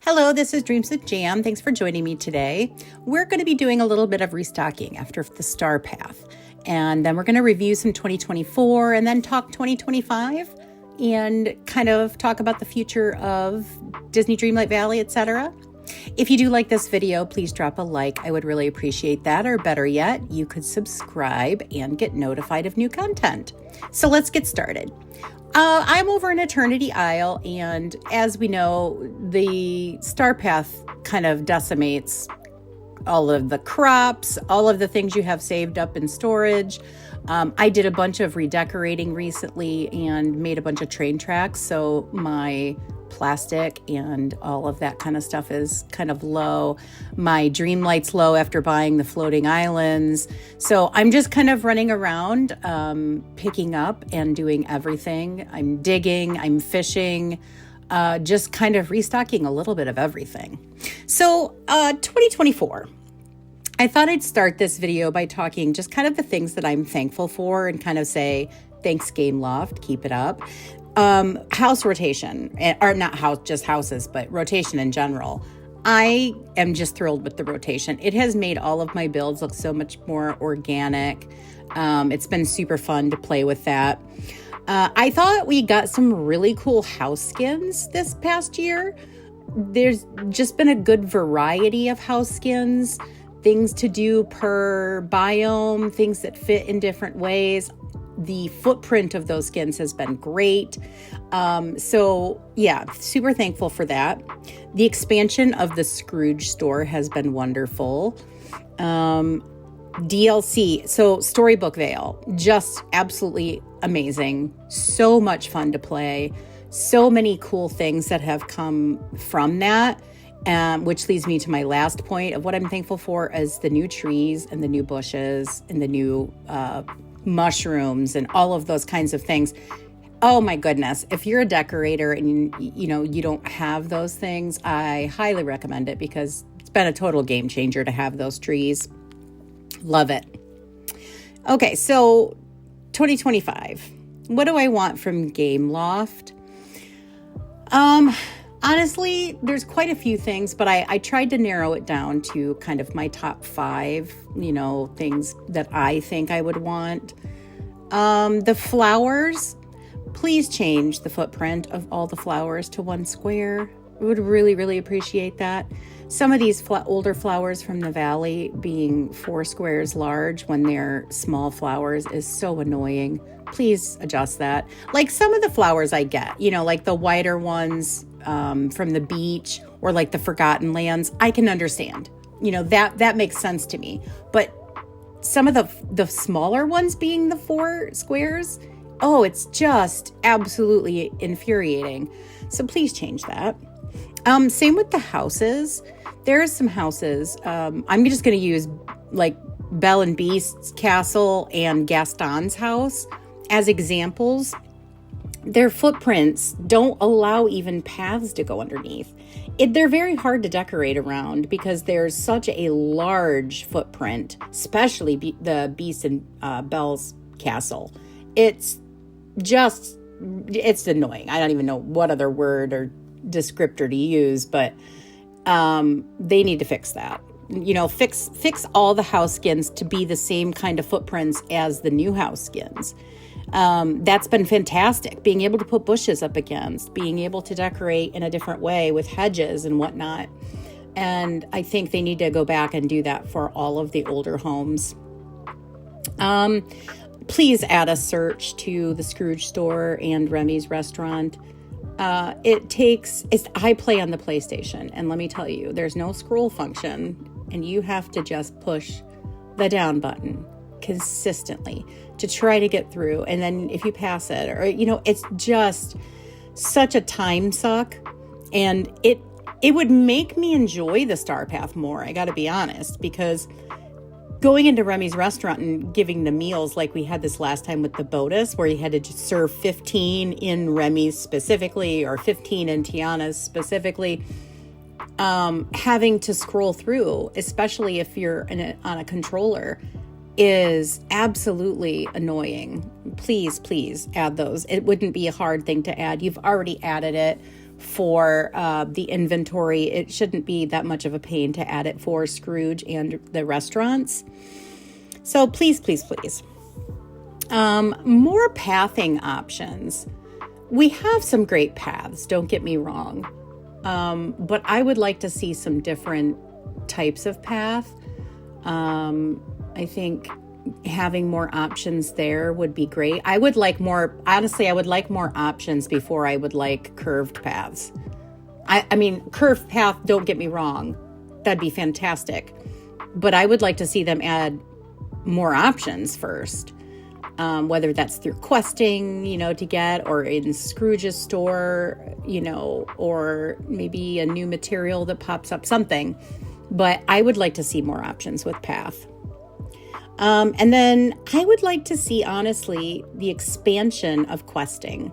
Hello, this is Dreams with Jam. Thanks for joining me today. We're going to be doing a little bit of restocking after the star path. And then we're going to review some 2024 and then talk 2025 and kind of talk about the future of Disney Dreamlight Valley, etc. If you do like this video, please drop a like. I would really appreciate that. Or better yet, you could subscribe and get notified of new content. So let's get started. I'm over in Eternity Isle, and as we know, the star path kind of decimates all of the crops, all of the things you have saved up in storage. I did a bunch of redecorating recently and made a bunch of train tracks, so my plastic and all of that kind of stuff is kind of low. My Dreamlight's low after buying the floating islands. So I'm just kind of running around, picking up and doing everything. I'm digging, I'm fishing, just kind of restocking a little bit of everything. So 2024. I thought I'd start this video by talking just kind of the things that I'm thankful for and kind of say, thanks Game Loft, keep it up. House rotation, or not house, just houses, but rotation in general. I am just thrilled with the rotation. It has made all of my builds look so much more organic. It's been super fun to play with that. I thought we got some really cool house skins this past year. There's just been a good variety of house skins, things to do per biome, things that fit in different ways. The footprint of those skins has been great. So yeah, super thankful for that. The expansion of the Scrooge store has been wonderful. DLC, so Storybook Vale, just absolutely amazing. So much fun to play. So many cool things that have come from that. Which leads me to my last point of what I'm thankful for is the new trees and the new bushes and the new mushrooms and all of those kinds of things. Oh my goodness. If you're a decorator and you don't have those things, I highly recommend it because it's been a total game changer to have those trees. Love it. Okay, so 2025. What do I want from Game Loft? Honestly, there's quite a few things, but I tried to narrow it down to kind of my top 5, things that I think I would want. The flowers, please change the footprint of all the flowers to one square. I would really, really appreciate that. Some of these older flowers from the valley being 4 squares large when they're small flowers is so annoying. Please adjust that. Like some of the flowers I get, like the wider ones from the beach or like the Forgotten Lands, I can understand. That makes sense to me. But some of the smaller ones being the 4 squares, it's just absolutely infuriating. So please change that. Same with the houses. There are some houses. I'm just going to use like Belle and Beast's castle and Gaston's house as examples. Their footprints don't allow even paths to go underneath. They're very hard to decorate around because there's such a large footprint, especially the Beast and Belle's castle. It's annoying. I don't even know what other word or descriptor to use, but they need to fix that. Fix all the house skins to be the same kind of footprints as the new house skins. That's been fantastic. Being able to put bushes up against, being able to decorate in a different way with hedges and whatnot. And I think they need to go back and do that for all of the older homes. Please add a search to the Scrooge store and Remy's restaurant. I play on the PlayStation, and let me tell you, there's no scroll function, and you have to just push the down button consistently to try to get through. And then if you pass it, or it's just such a time suck, and it would make me enjoy the star path more, I gotta be honest, because going into Remy's restaurant and giving the meals like we had this last time with the Botus, where you had to just serve 15 in Remy's specifically or 15 in Tiana's specifically, having to scroll through, especially if you're on a controller, is absolutely annoying. Please add those. It wouldn't be a hard thing to add. You've already added it for the inventory. It shouldn't be that much of a pain to add it for Scrooge and the restaurants. So please, please, please. More pathing options. We have some great paths, don't get me wrong. But I would like to see some different types of path. I think having more options there would be great. I would like more options before I would like curved paths. I mean, curved path, don't get me wrong, that'd be fantastic. But I would like to see them add more options first. Whether that's through questing, to get, or in Scrooge's store, or maybe a new material that pops up, something. But I would like to see more options with path. And then I would like to see, honestly, the expansion of questing.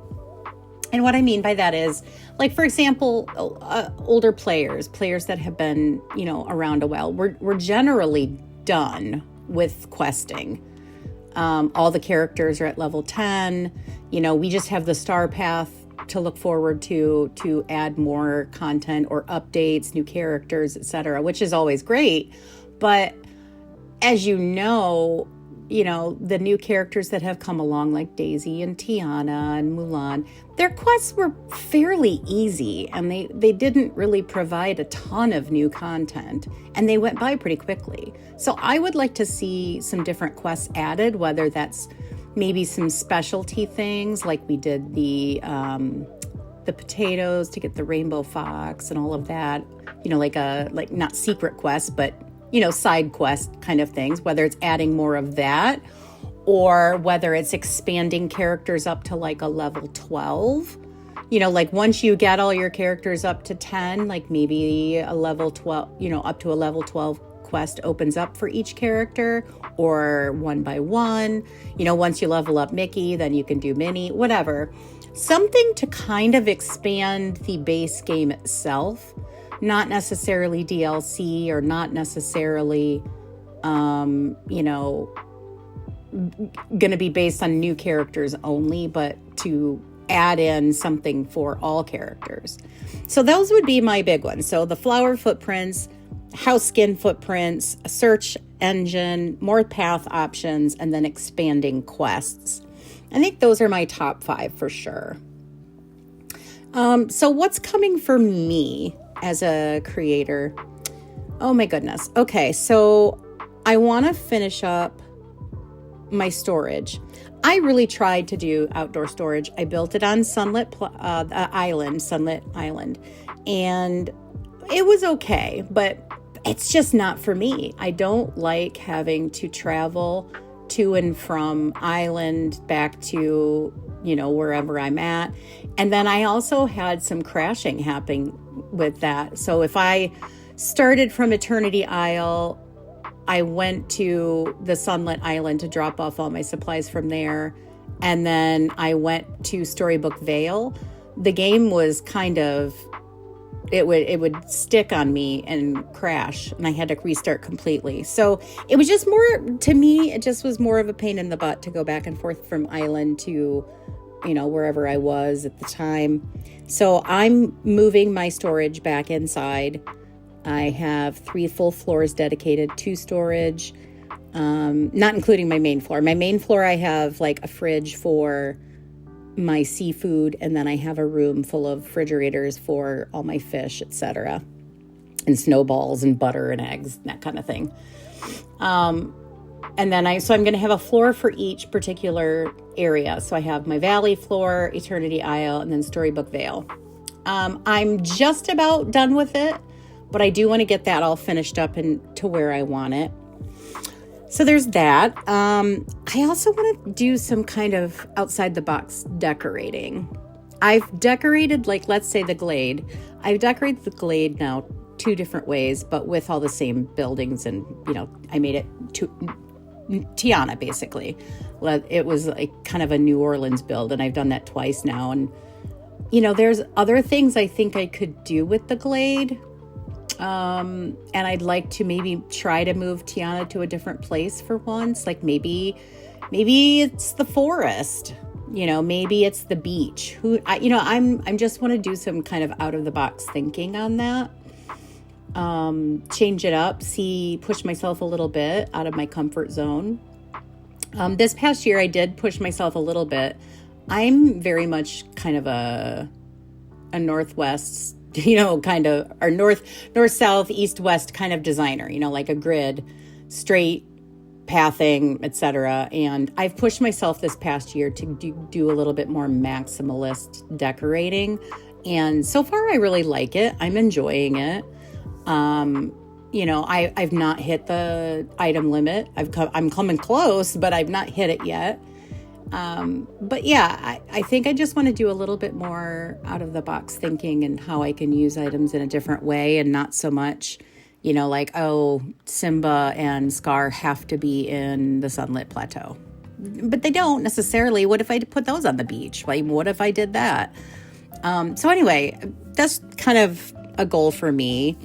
And what I mean by that is, like, for example, older players that have been, around a while, we're generally done with questing. All the characters are at level 10. We just have the star path to look forward to add more content or updates, new characters, etc., which is always great. But as the new characters that have come along, like Daisy and Tiana and Mulan, their quests were fairly easy, and they didn't really provide a ton of new content, and they went by pretty quickly. So I would like to see some different quests added, whether that's maybe some specialty things, like we did the potatoes to get the rainbow fox and all of that, like not secret quests, but side quest kind of things, whether it's adding more of that or whether it's expanding characters up to like a level 12. Like once you get all your characters up to 10, like maybe a level 12, up to a level 12 quest opens up for each character, or one by one. Once you level up Mickey, then you can do Minnie, whatever. Something to kind of expand the base game itself. Not necessarily DLC, or not necessarily, going to be based on new characters only, but to add in something for all characters. So those would be my big ones. So the flower footprints, house skin footprints, a search engine, more path options, and then expanding quests. I think those are my top 5 for sure. So what's coming for me as a creator? Oh my goodness. Okay, so I want to finish up my storage. I really tried to do outdoor storage. I built it on Sunlit Island, and it was okay, but it's just not for me. I don't like having to travel to and from island back to, wherever I'm at. And then I also had some crashing happening with that. So if I started from Eternity Isle, I went to the Sunlit Island to drop off all my supplies from there. And then I went to Storybook Vale. The game was kind of, it would stick on me and crash, and I had to restart completely. So it was just more, to me, it just was more of a pain in the butt to go back and forth from island to, wherever I was at the time. So I'm moving my storage back inside. I have 3 full floors dedicated to storage, not including my main floor. My main floor, I have like a fridge for my seafood, and then I have a room full of refrigerators for all my fish, etc., and snowballs and butter and eggs, that kind of thing. And then I'm going to have a floor for each particular area. So I have my Valley floor, Eternity Isle, and then Storybook Vale. I'm just about done with it, but I do want to get that all finished up and to where I want it. So there's that. I also want to do some kind of outside the box decorating. I've decorated, like, let's say the Glade. I've decorated the Glade now 2 different ways, but with all the same buildings, and, I made it to Tiana, basically. It was like kind of a New Orleans build, and I've done that twice now. And, there's other things I think I could do with the Glade. And I'd like to maybe try to move Tiana to a different place for once. Like maybe it's the forest. Maybe it's the beach. I'm just want to do some kind of out of the box thinking on that. Change it up, push myself a little bit out of my comfort zone. This past year, I did push myself a little bit. I'm very much kind of a Northwest, kind of, or north, south, east, west kind of designer, like a grid, straight pathing, etc. And I've pushed myself this past year to do a little bit more maximalist decorating. And so far, I really like it. I'm enjoying it. I've not hit the item limit. I'm coming close, but I've not hit it yet. But yeah, I think I just want to do a little bit more out of the box thinking and how I can use items in a different way, and not so much, like, oh, Simba and Scar have to be in the sunlit plateau. But they don't necessarily. What if I put those on the beach? Like, what if I did that? So anyway, that's kind of a goal for me.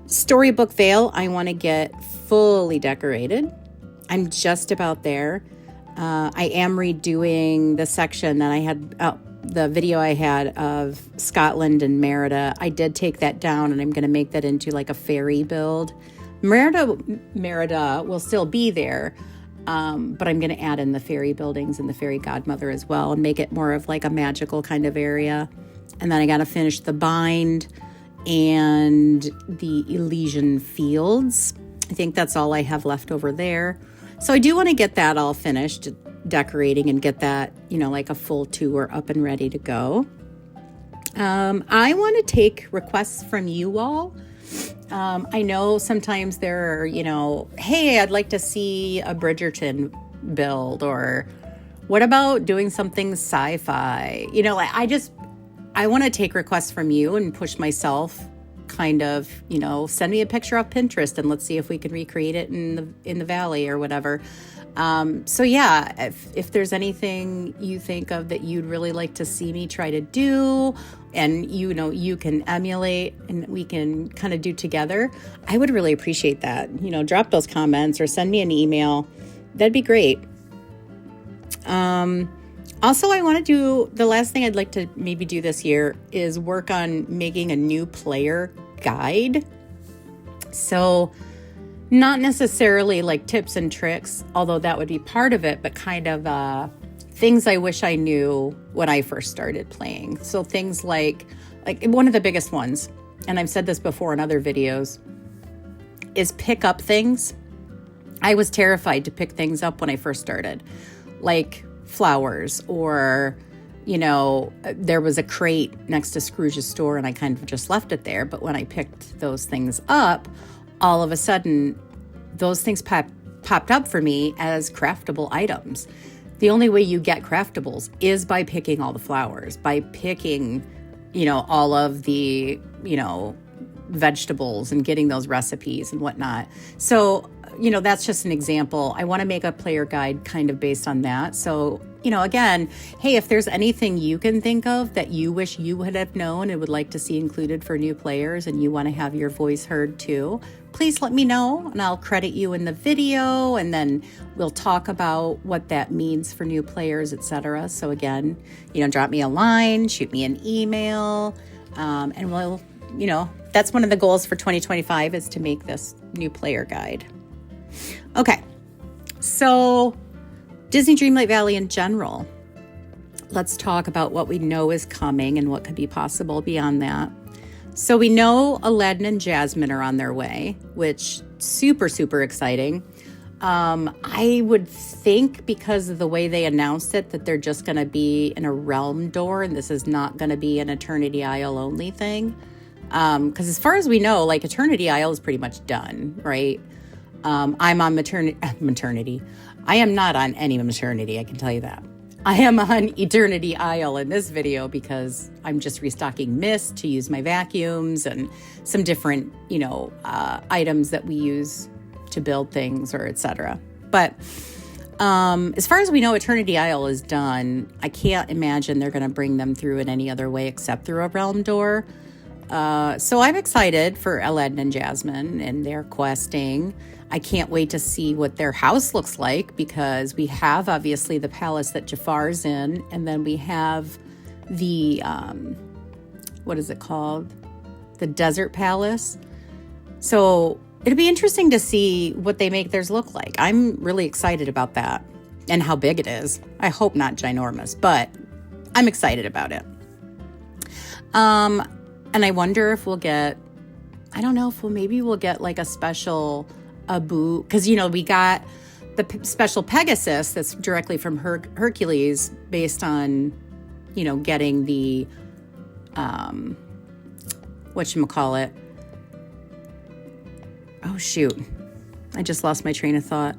Storybook Vale, I want to get fully decorated. I'm just about there. I am redoing the section that I had, the video I had of Scotland and Merida. I did take that down, and I'm going to make that into like a fairy build. Merida will still be there, but I'm going to add in the fairy buildings and the fairy godmother as well, and make it more of like a magical kind of area. And then I got to finish the bind and the Elysian Fields. I think that's all I have left over there. So I do want to get that all finished, decorating, and get that, like a full tour up and ready to go. I want to take requests from you all. I know sometimes there are, hey, I'd like to see a Bridgerton build, or what about doing something sci-fi? I want to take requests from you and push myself, kind of, send me a picture off Pinterest and let's see if we can recreate it in the valley or whatever. So yeah, if there's anything you think of that you'd really like to see me try to do, and you can emulate and we can kind of do together, I would really appreciate that. Drop those comments or send me an email. That'd be great. Also, I want to do, the last thing I'd like to maybe do this year is work on making a new player guide. So not necessarily like tips and tricks, although that would be part of it, but kind of things I wish I knew when I first started playing. So things like one of the biggest ones, and I've said this before in other videos, is pick up things. I was terrified to pick things up when I first started, like flowers, or there was a crate next to Scrooge's store and I kind of just left it there. But when I picked those things up, all of a sudden those things popped up for me as craftable items. The only way you get craftables is by picking all the flowers, by picking all of the vegetables and getting those recipes and whatnot. So that's just an example. I want to make a player guide kind of based on that. So, again, hey, if there's anything you can think of that you wish you would have known and would like to see included for new players, and you want to have your voice heard too, please let me know, and I'll credit you in the video, and then we'll talk about what that means for new players, etc. So again, drop me a line, shoot me an email, and we'll, that's one of the goals for 2025 is to make this new player guide. Okay, so Disney Dreamlight Valley in general. Let's talk about what we know is coming and what could be possible beyond that. So we know Aladdin and Jasmine are on their way, which super, super exciting. I would think because of the way they announced it that they're just going to be in a realm door, and this is not going to be an Eternity Isle only thing. Because as far as we know, like Eternity Isle is pretty much done, right? I'm on maternity. I am not on any maternity, I can tell you that. I am on Eternity Isle in this video because I'm just restocking mist to use my vacuums and some different, items that we use to build things or etc. But as far as we know, Eternity Isle is done. I can't imagine they're going to bring them through in any other way except through a realm door. So I'm excited for Aladdin and Jasmine and their questing. I can't wait to see what their house looks like, because we have obviously the palace that Jafar's in, and then we have the, what is it called? The desert palace. So it'll be interesting to see what they make theirs look like. I'm really excited about that and how big it is. I hope not ginormous, but I'm excited about it. And I wonder if we'll get, I don't know if we'll get like a special Abu, because, we got the special Pegasus that's directly from Hercules based on, getting the, whatchamacallit. Oh, shoot. I just lost my train of thought.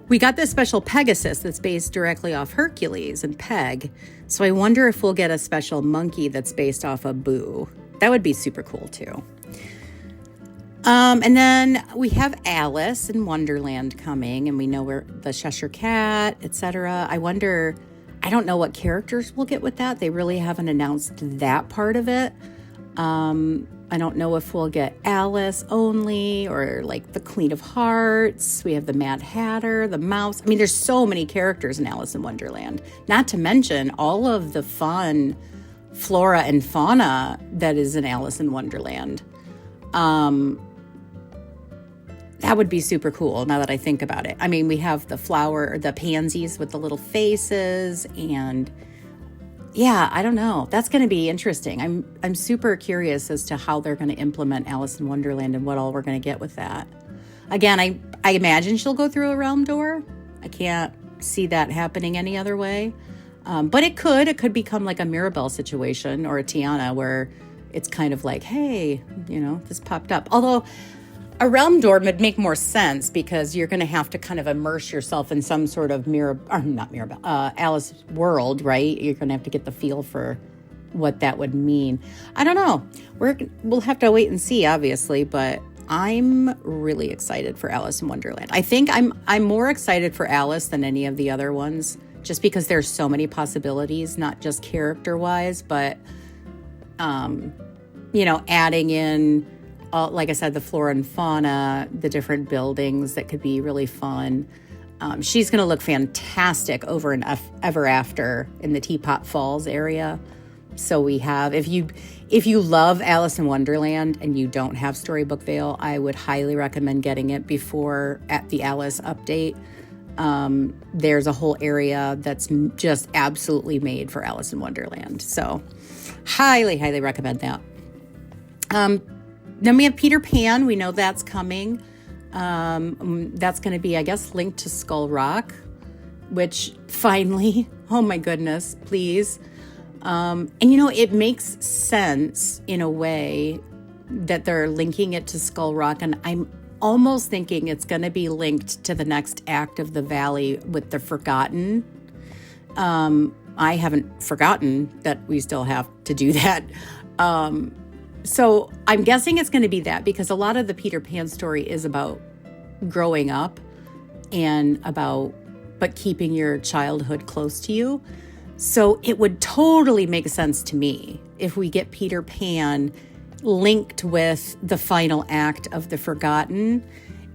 We got this special Pegasus that's based directly off Hercules and Peg. So I wonder if we'll get a special monkey that's based off of Boo. That would be super cool too. And then we have Alice in Wonderland coming, and we know where the Cheshire Cat, etc. I don't know what characters we'll get with that. They really haven't announced that part of it. I don't know if we'll get Alice only, or like the Queen of Hearts. We have the Mad Hatter, the Mouse. I mean, there's so many characters in Alice in Wonderland, not to mention all of the fun flora and fauna that is in Alice in Wonderland. That would be super cool now that I think about it. I mean, we have the pansies with the little faces, and yeah, I don't know. That's going to be interesting. I'm super curious as to how they're going to implement Alice in Wonderland and what all we're going to get with that. Again, I imagine she'll go through a realm door. I can't see that happening any other way. But it could become like a Mirabelle situation or a Tiana, where it's kind of like, hey, this popped up. Although a realm door would make more sense, because you're going to have to kind of immerse yourself in some sort of Alice world, right? You're going to have to get the feel for what that would mean. I don't know. We'll have to wait and see, obviously, but I'm really excited for Alice in Wonderland. I think I'm more excited for Alice than any of the other ones, just because there's so many possibilities, not just character-wise, but adding in, like I said, the flora and fauna, the different buildings that could be really fun. She's going to look fantastic over in Ever After in the Teapot Falls area. So we have, if you love Alice in Wonderland and you don't have Storybook Vale, I would highly recommend getting it before at the Alice update. There's a whole area that's just absolutely made for Alice in Wonderland. So highly, highly recommend that. Then we have Peter Pan. We know that's coming. That's going to be, I guess, linked to Skull Rock, which finally, oh my goodness, please. And it makes sense in a way that they're linking it to Skull Rock. And I'm almost thinking it's going to be linked to the next act of the Valley with the Forgotten. I haven't forgotten that we still have to do that. So I'm guessing it's going to be that, because a lot of the Peter Pan story is about growing up and but keeping your childhood close to you. So it would totally make sense to me if we get Peter Pan linked with the final act of The Forgotten.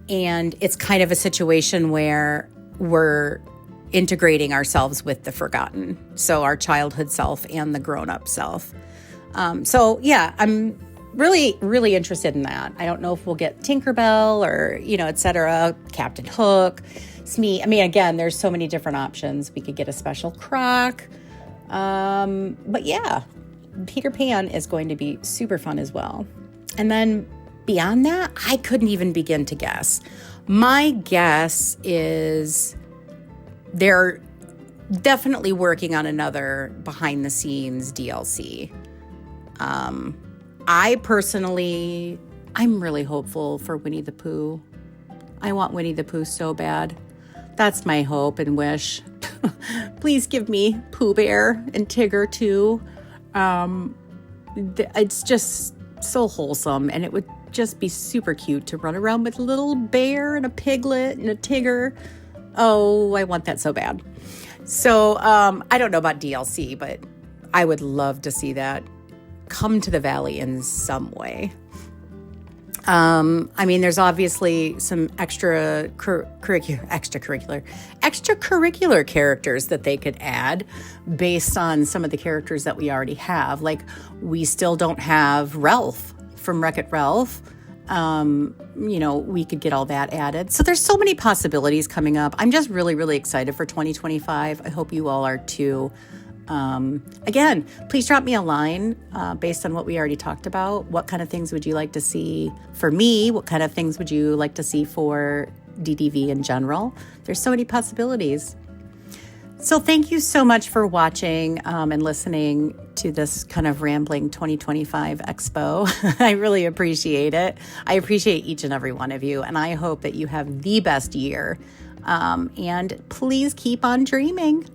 And it's kind of a situation where we're integrating ourselves with the Forgotten. So our childhood self and the grown-up self. So yeah, I'm really, really interested in that. I don't know if we'll get Tinkerbell or, et cetera, Captain Hook, Smee. I mean, again, there's so many different options. We could get a special Croc. But yeah, Peter Pan is going to be super fun as well. And then beyond that, I couldn't even begin to guess. My guess is they're definitely working on another behind the scenes DLC. I personally, I'm really hopeful for Winnie the Pooh. I want Winnie the Pooh so bad. That's my hope and wish. Please give me Pooh Bear and Tigger too. It's just so wholesome, and it would just be super cute to run around with a little bear and a piglet and a Tigger. Oh, I want that so bad. So I don't know about DLC, but I would love to see that come to the Valley in some way. I mean, there's obviously some extracurricular characters that they could add based on some of the characters that we already have. Like, we still don't have Ralph from Wreck-It Ralph. We could get all that added. So there's so many possibilities coming up. I'm just really, really excited for 2025. I hope you all are too. Again, please drop me a line based on what we already talked about. What kind of things would you like to see for me? What kind of things would you like to see for DDV in general? There's so many possibilities. So thank you so much for watching and listening to this kind of rambling 2025 Expo. I really appreciate it. I appreciate each and every one of you, and I hope that you have the best year. And please keep on dreaming.